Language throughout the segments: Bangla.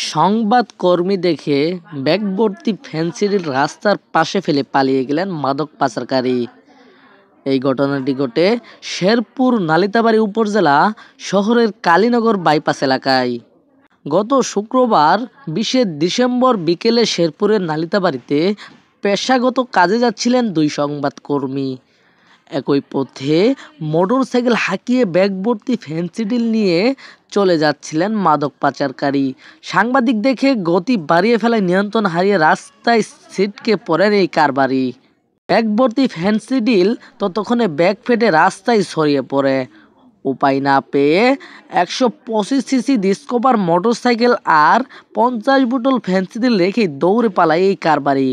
সংবাদকর্মী দেখে ব্যাগভর্তি ফেনসিডিল রাস্তার পাশে ফেলে পালিয়ে গেলেন মাদক পাচারকারী। এই ঘটনাটি ঘটে শেরপুর নালিতাবাড়ী উপজেলা শহরের কালীনগর বাইপাস এলাকায়। গত শুক্রবার 20শে ডিসেম্বর বিকেলে শেরপুরের নালিতাবাড়ীতে পেশাগত কাজে যাচ্ছিলেন দুই সংবাদকর্মী। একই পথে মোটরসাইকেল হাঁকিয়ে ব্যাগভর্তি ফেনসিডিল নিয়ে চলে যাচ্ছিলেন মাদক পাচারকারী। সাংবাদিক দেখে গতি বাড়িয়ে ফেলায় নিয়ন্ত্রণ হারিয়ে রাস্তায় ছিটকে পড়েন এই কারবারি। ব্যাগভর্তি ফেনসিডিল ততক্ষণে ব্যাগ ফেটে রাস্তায় ছড়িয়ে পড়ে। উপায় না পেয়ে 125 সিসি ডিসকভার মোটরসাইকেল আর 50 বোতল ফেনসিডিল রেখে দৌড়ে পালায় এই কারবারি।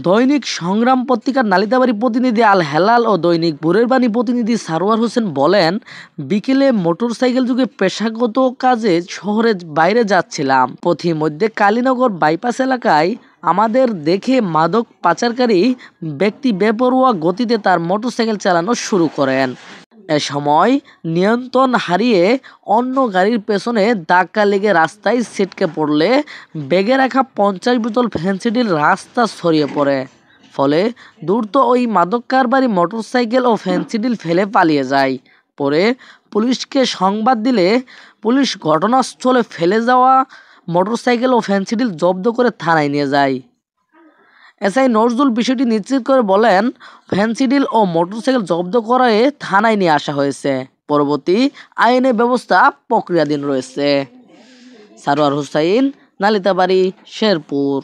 দৈনিক সংগ্রাম পত্রিকার নালিতাবাড়ী প্রতিনিধি আল হেলাল ও দৈনিক ভোরের বাণী প্রতিনিধি সারোয়ার হোসেন বলেন, বিকেলে মোটরসাইকেল যুগে পেশাগত কাজে শহরের বাইরে যাচ্ছিলাম। পথিমধ্যে কালীনগর বাইপাস এলাকায় আমাদের দেখে মাদক পাচারকারী ব্যক্তি বেপরোয়া গতিতে তার মোটরসাইকেল চালানো শুরু করেন। এ সময় নিয়ন্ত্রণ হারিয়ে অন্য গাড়ির পেছনে ধাক্কা লেগে রাস্তায় ছিটকে পড়লে ব্যাগে রাখা 50 বোতল ফেনসিডিল রাস্তা ছড়িয়ে পড়ে। ফলে দ্রুত ওই মাদক কারবারি মোটরসাইকেল ও ফেনসিডিল ফেলে পালিয়ে যায়। পরে পুলিশকে সংবাদ দিলে পুলিশ ঘটনাস্থলে ফেলে যাওয়া মোটরসাইকেল ও ফেনসিডিল জব্দ করে থানায় নিয়ে যায়। এসআই নজরুল বিষয়টি নিশ্চিত করে বলেন, ফেনসিডিল ও মোটরসাইকেল জব্দ করে থানায় নিয়ে আসা হয়েছে। পরবর্তী আইনি ব্যবস্থা প্রক্রিয়াধীন রয়েছে। সারোয়ার হোসাইন, নালিতাবাড়ী, শেরপুর।